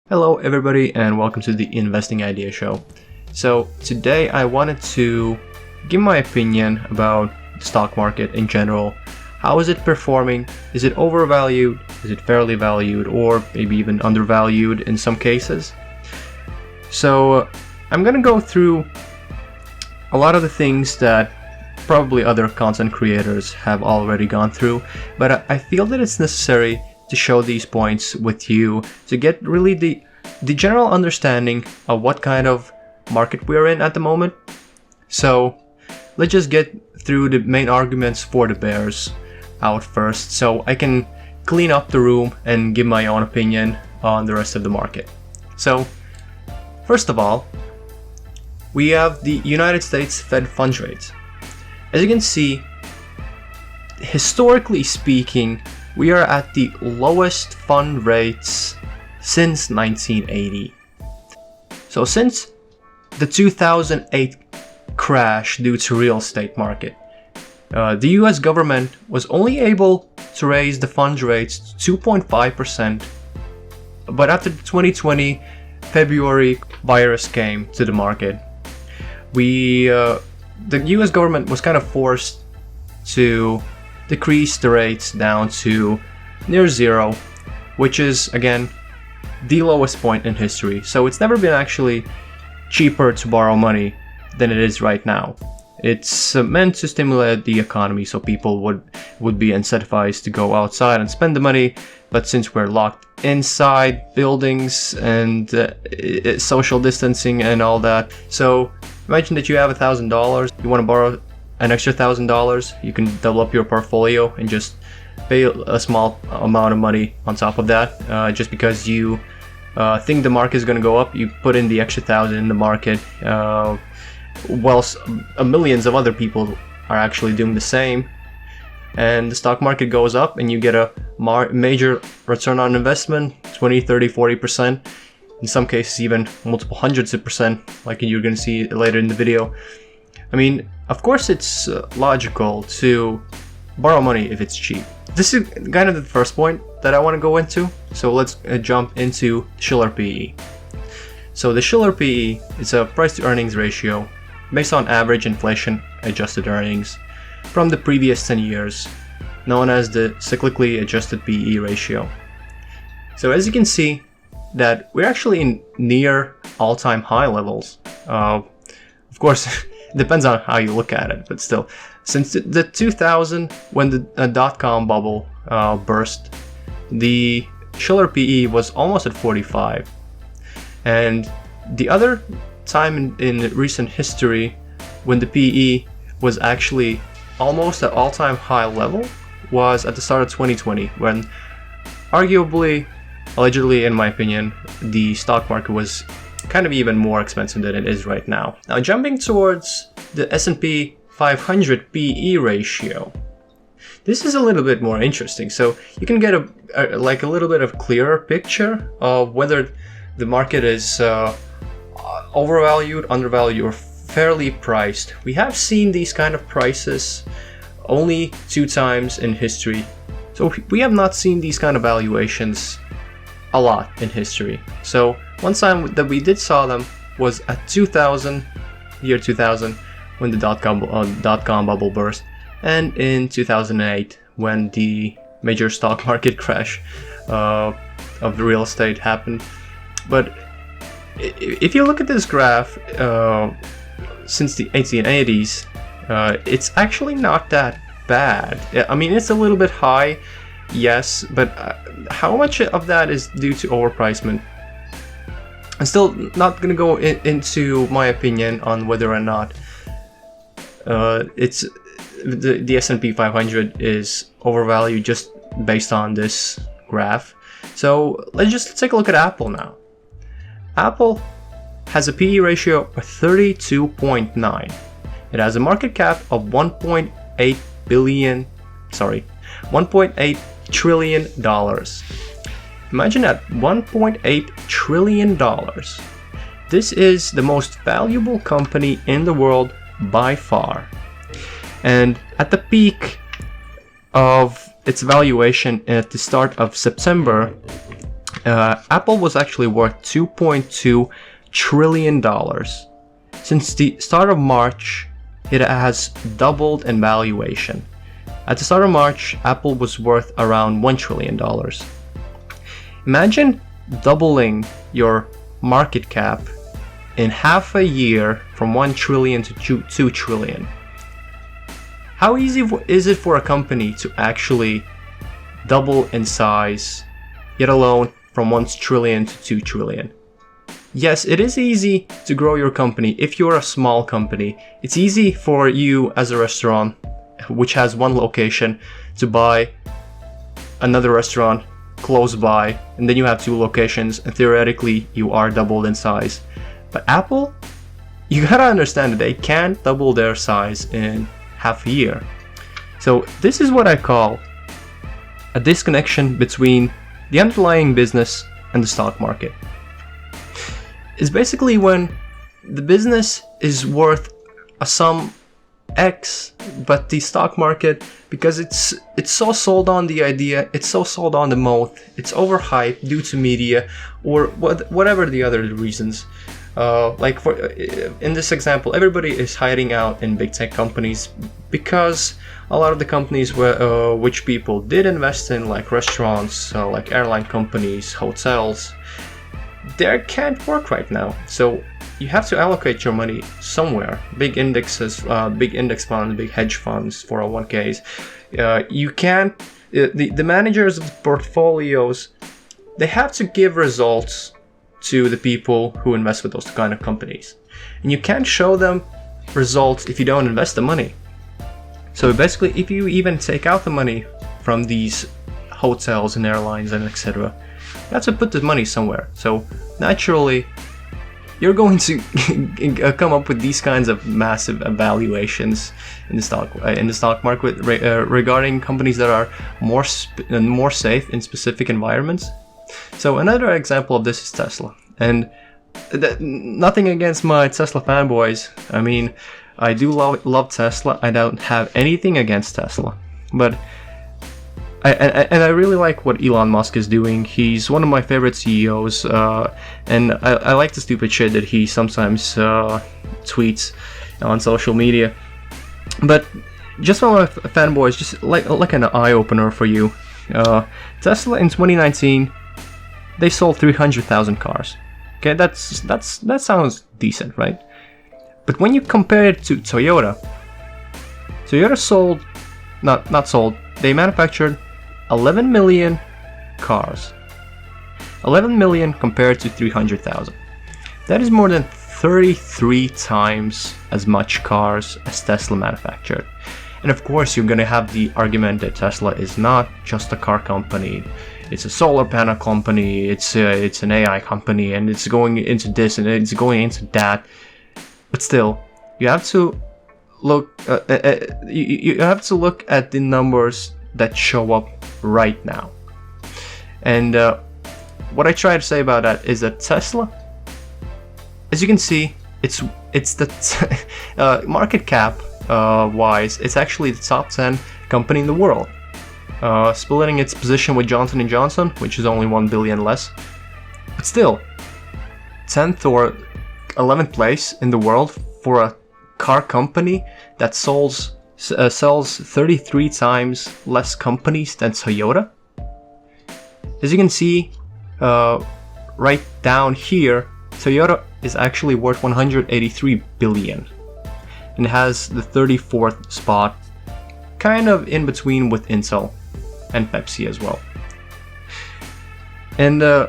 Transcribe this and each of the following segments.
Hello everybody and welcome to the Investing Idea Show. So today I wanted to give my opinion about the stock market in general. How is it performing? Is it overvalued? Is it fairly valued? Or maybe even undervalued in some cases? So I'm gonna go through a lot of the things that probably other content creators have already gone through, but I feel that it's necessary to show these points with you to get really the general understanding of what kind of market we're in at the moment. So let's just get through the main arguments for the bears out first, so I can clean up the room and give my own opinion on the rest of the market. So first of all, we have the United States Fed funds rate. As you can see, historically speaking, we are at the lowest fund rates since 1980. So since the 2008 crash due to real estate market, the US government was only able to raise the funds rates to 2.5%, but after the 2020 February virus came to the market, the US government was kind of forced to decrease the rates down to near zero, which is again the lowest point in history. So it's never been actually cheaper to borrow money than it is right now. It's meant to stimulate the economy, so people would be incentivized to go outside and spend the money. But since we're locked inside buildings and social distancing and all that, so imagine that you have $1,000, you want to borrow an extra $1,000, you can develop your portfolio and just pay a small amount of money on top of that. Just because you think the market is going to go up, you put in the extra $1,000 in the market, whilst millions of other people are actually doing the same. And the stock market goes up and you get a major return on investment, 20, 30, 40%. In some cases even multiple hundreds of percent, like you're going to see later in the video. I mean, of course it's logical to borrow money if it's cheap. This is kind of the first point that I want to go into. So let's jump into Shiller P. So the Shiller P is a price to earnings ratio based on average inflation adjusted earnings from the previous 10 years, known as the cyclically adjusted PE ratio. So as you can see, that we're actually in near all-time high levels. Of course, it depends on how you look at it, but still, since the 2000, when the dot-com bubble burst, the Shiller PE was almost at 45. And the other time in recent history when the PE was actually almost at all-time high level was at the start of 2020, when arguably, allegedly, in my opinion, the stock market was kind of even more expensive than it is right now. Now, jumping towards the S&P 500 PE ratio, this is a little bit more interesting. So you can get a little bit of clearer picture of whether the market is overvalued, undervalued, or fairly priced. We have seen these kind of prices only 2 times in history. So we have not seen these kind of valuations a lot in history. So one time that we did saw them was at year 2000, when the dot-com bubble burst, and in 2008 when the major stock market crash of the real estate happened. But if you look at this graph since the 1880s, it's actually not that bad. I mean, it's a little bit high, yes, but how much of that is due to overpricement? I'm still not going to go into my opinion on whether or not it's the S&P 500 is overvalued just based on this graph. So let's just take a look at Apple now. Apple has a PE ratio of 32.9. It has a market cap of $1.8 trillion. Imagine that, $1.8 trillion. This is the most valuable company in the world by far. And at the peak of its valuation at the start of September, Apple was actually worth $2.2 trillion. Since the start of March, it has doubled in valuation. At the start of March, Apple was worth around $1 trillion. Imagine doubling your market cap in half a year from 1 trillion to 2 trillion. How easy is it for a company to actually double in size, yet alone from 1 trillion to 2 trillion? Yes, it is easy to grow your company if you're a small company. It's easy for you as a restaurant, which has one location, to buy another restaurant close by, and then you have 2 locations, and theoretically you are doubled in size. But Apple, you gotta understand that they can't double their size in half a year. So this is what I call a disconnection between the underlying business and the stock market. It's basically when the business is worth a sum X, but the stock market, because it's so sold on the idea, it's so sold on the moat, it's overhyped due to media or whatever the other reasons. Like in this example, everybody is hiding out in big tech companies because a lot of the companies which people did invest in, like restaurants, like airline companies, hotels, they can't work right now. So you have to allocate your money somewhere. Big indexes, big index funds, big hedge funds, 401ks. You can't. The managers of the portfolios, they have to give results to the people who invest with those kind of companies, and you can't show them results if you don't invest the money. So basically, if you even take out the money from these hotels and airlines and etc., you have to put the money somewhere. So naturally, you're going to come up with these kinds of massive valuations in the stock market regarding companies that are more safe in specific environments. So another example of this is Tesla, and nothing against my Tesla fanboys. I mean, I do love Tesla. I don't have anything against Tesla, but I really like what Elon Musk is doing. He's one of my favorite CEOs, and I like the stupid shit that he sometimes tweets on social media. But just one of my fanboys, just like an eye opener for you. Tesla in 2019, they sold 300,000 cars. Okay, that sounds decent, right? But when you compare it to Toyota sold, not sold, they manufactured 11 million cars. 11 million compared to 300,000. That is more than 33 times as much cars as Tesla manufactured. And of course, you're gonna have the argument that Tesla is not just a car company. It's a solar panel company, it's an AI company, and it's going into this and it's going into that. But still, you have to look. You have to look at the numbers that show up right now. And what I try to say about that is that Tesla, as you can see, it's the market cap wise, it's actually the top 10 company in the world. Splitting its position with Johnson & Johnson, which is only 1 billion less. But still, 10th or 11th place in the world for a car company that sells 33 times less companies than Toyota. As you can see, right down here, Toyota is actually worth 183 billion and has the 34th spot, kind of in between with Intel and Pepsi as well. And I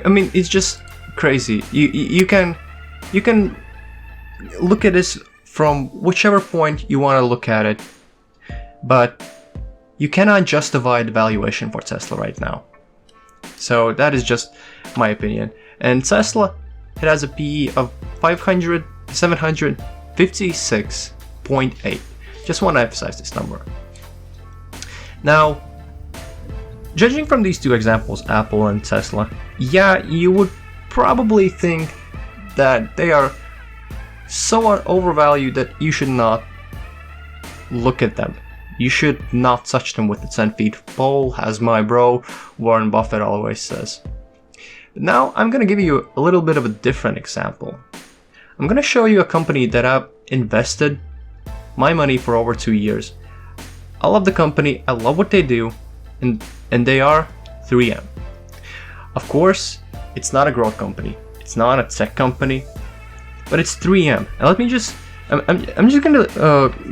mean, it's just crazy. You can look at this from whichever point you want to look at it, but you cannot justify the valuation for Tesla right now. So that is just my opinion. And Tesla, it has a PE of 756.8. Just want to emphasize this number. Now, judging from these two examples, Apple and Tesla, yeah, you would probably think that they are so overvalued that you should not look at them. you should not touch them with the 10-foot pole, as my bro Warren Buffett always says. Now I'm gonna give you a little bit of a different example. I'm gonna show you a company that I've invested my money for over 2 years. I love the company, I love what they do, and they are 3M. Of course, it's not a growth company, it's not a tech company, but it's 3M. And let me just, I'm just gonna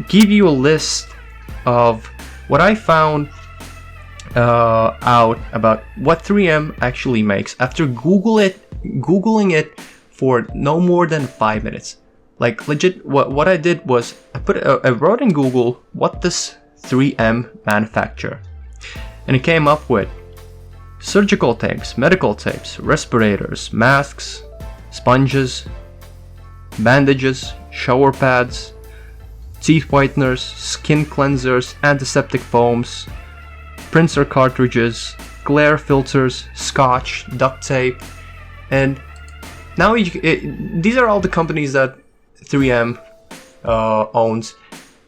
give you a list of what I found out about what 3M actually makes after googling it for no more than 5 minutes. Like legit, what I did was I wrote in Google what does 3M manufacture, and it came up with surgical tapes, medical tapes, respirators, masks, sponges, bandages, shower pads, teeth whiteners, skin cleansers, antiseptic foams, printer cartridges, glare filters, scotch, duct tape, and now these are all the companies that 3M owns.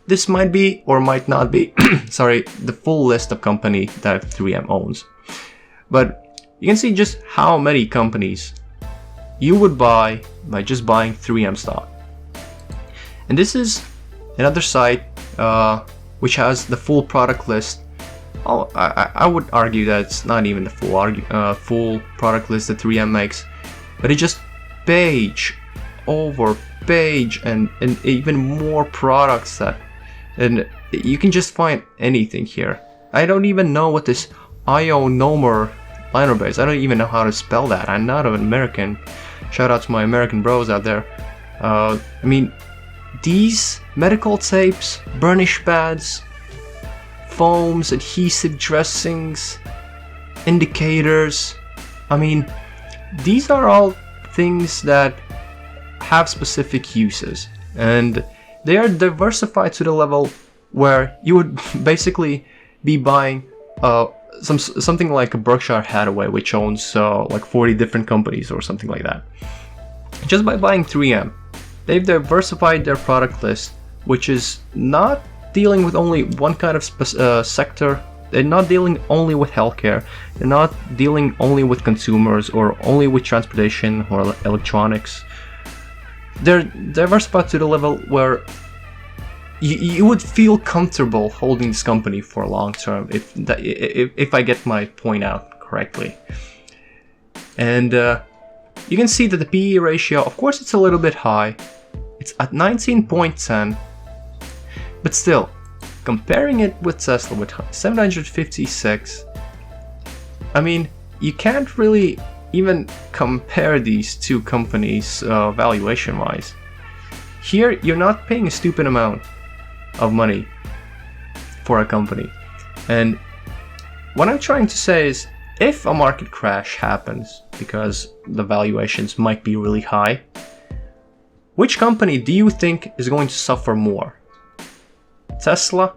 This might be or might not be sorry, the full list of company that 3M owns, but you can see just how many companies you would buy by just buying 3M stock. And this is another site which has the full product list. I would argue that it's not even the full product list that 3M makes, but it's just page over page and even more products and you can just find anything here. I don't even know what this ionomer liner base, I don't even know how to spell that. I'm not an American. Shout out to my American bros out there. I mean, these medical tapes, burnish pads, foams, adhesive dressings, indicators. I mean, these are all things that have specific uses, and they are diversified to the level where you would basically be buying something like a Berkshire Hathaway, which owns like 40 different companies or something like that. Just by buying 3M, they've diversified their product list, which is not dealing with only one kind of sector. They're not dealing only with healthcare. They're not dealing only with consumers or only with transportation or electronics. They're diversified to the level where you would feel comfortable holding this company for long term, if I get my point out correctly. And you can see that the PE ratio, of course, it's a little bit high. It's at 19.10, but still, comparing it with Tesla with 756, I mean, you can't really even compare these two companies valuation wise. Here, you're not paying a stupid amount of money for a company. And what I'm trying to say is, if a market crash happens because the valuations might be really high, which company do you think is going to suffer more? Tesla,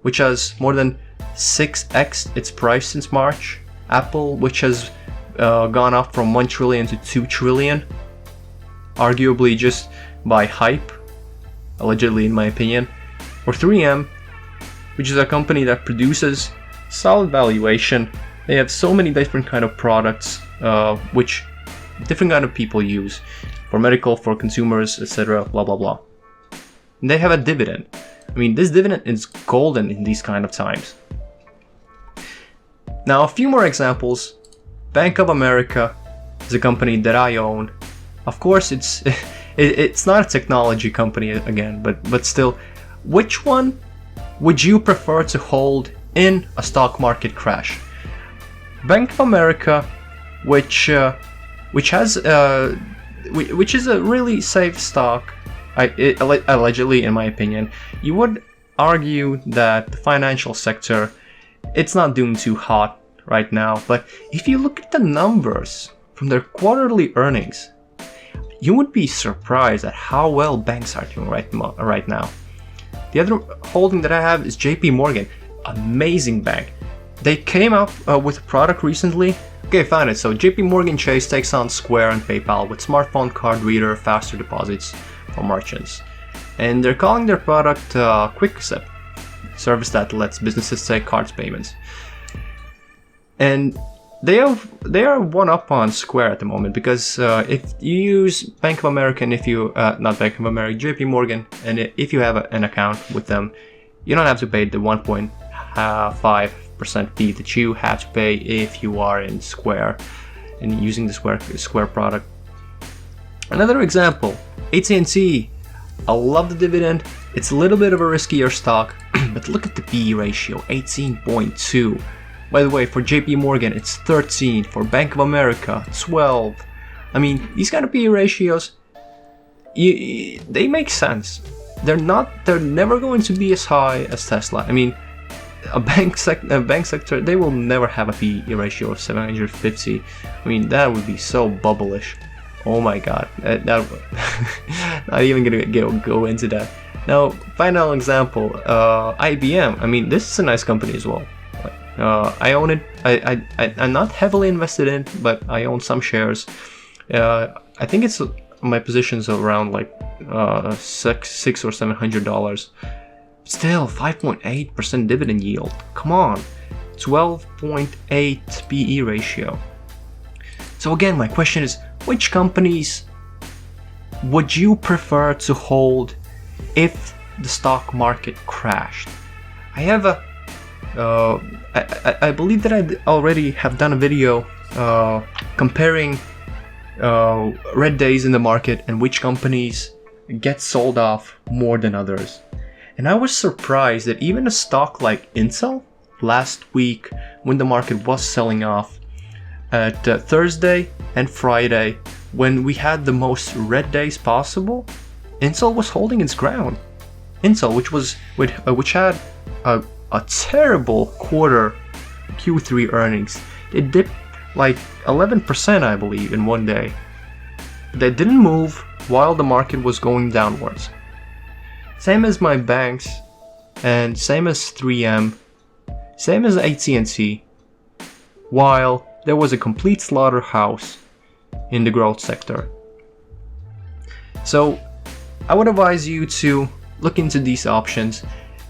which has more than 6x its price since March. Apple, which has gone up from 1 trillion to 2 trillion, arguably just by hype, allegedly in my opinion. Or 3M, which is a company that produces solid valuation. They have so many different kind of products, which different kind of people use, for medical, for consumers, etc. Blah blah blah. And they have a dividend. I mean, this dividend is golden in these kind of times. Now, a few more examples. Bank of America is a company that I own. Of course, it's not a technology company again, but still, which one would you prefer to hold in a stock market crash? Bank of America, which is a really safe stock, allegedly, in my opinion. You would argue that the financial sector, it's not doing too hot right now, but if you look at the numbers from their quarterly earnings, you would be surprised at how well banks are doing right now. The other holding that I have is JP Morgan, amazing bank. They came up with a product recently. Okay, found it. So JP Morgan Chase takes on Square and PayPal with smartphone card reader faster deposits for merchants. And they're calling their product Quick Sip. service that lets businesses take cards payments. And they are one up on Square at the moment, because if you use Bank of America, and if you not Bank of America, JP Morgan, and if you have an account with them, you don't have to pay the 1.5% fee that you have to pay if you are in Square and using the Square product. Another example, AT&T. I love the dividend. It's a little bit of a riskier stock, but look at the PE ratio, 18.2. By the way, for JP Morgan, it's 13. For Bank of America, 12. I mean, these kind of PE ratios, they make sense. They're never going to be as high as Tesla. I mean, a bank sector, they will never have a PE ratio of 750. I mean, that would be so bubblish. Oh my god. Not even gonna go into that. Now, final example, IBM. I mean, this is a nice company as well. I own it. I'm not heavily invested in, but I own some shares. I think it's my positions around like $600 or $700. Still, 5.8% dividend yield. Come on, 12.8 PE ratio. So again, my question is, which companies would you prefer to hold if the stock market crashed? I have a I believe that I already have done a video comparing red days in the market and which companies get sold off more than others. And I was surprised that even a stock like Intel last week, when the market was selling off at Thursday and Friday, when we had the most red days possible, Intel was holding its ground. Intel, which had a terrible quarter, Q3 earnings. It dipped like 11%, I believe, in one day. They didn't move while the market was going downwards. Same as my banks, and same as 3M, same as AT&T, while there was a complete slaughterhouse in the growth sector. So I would advise you to look into these options.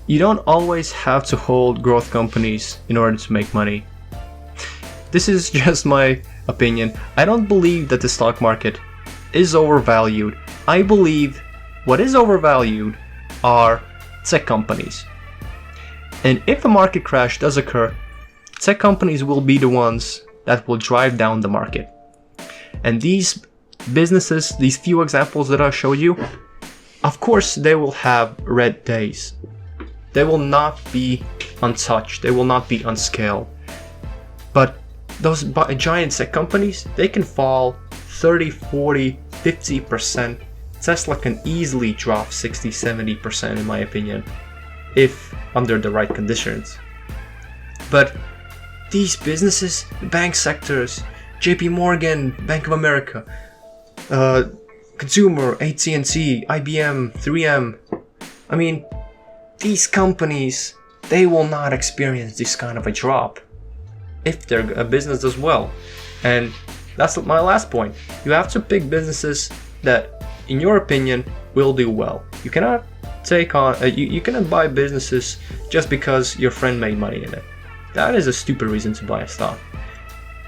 You don't always have to hold growth companies in order to make money. This is just my opinion. I don't believe that the stock market is overvalued. I believe what is overvalued are tech companies. And if a market crash does occur, tech companies will be the ones that will drive down the market. And these businesses, these few examples that I showed you, of course they will have red days. They will not be untouched. They will not be unscaled. But those giant tech companies, they can fall 30, 40, 50%. Tesla can easily drop 60, 70% in my opinion, if under the right conditions. But these businesses, the bank sectors, JP Morgan, Bank of America, Consumer, AT&T, IBM, 3M, I mean, these companies, they will not experience this kind of a drop if their business does well. And that's my last point. You have to pick businesses that, in your opinion, will do well. You cannot take on you cannot buy businesses just because your friend made money in it. That is a stupid reason to buy a stock.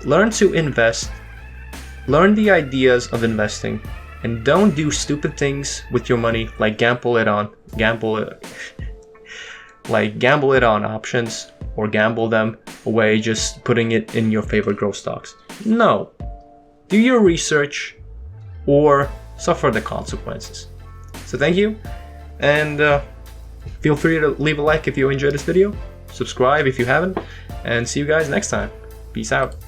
Learn to invest, learn the ideas of investing, and don't do stupid things with your money like gamble it on options, or gamble them away just putting it in your favorite growth stocks. No. Do your research or suffer the consequences. So thank you, and feel free to leave a like if you enjoyed this video, subscribe if you haven't, and see you guys next time. Peace out.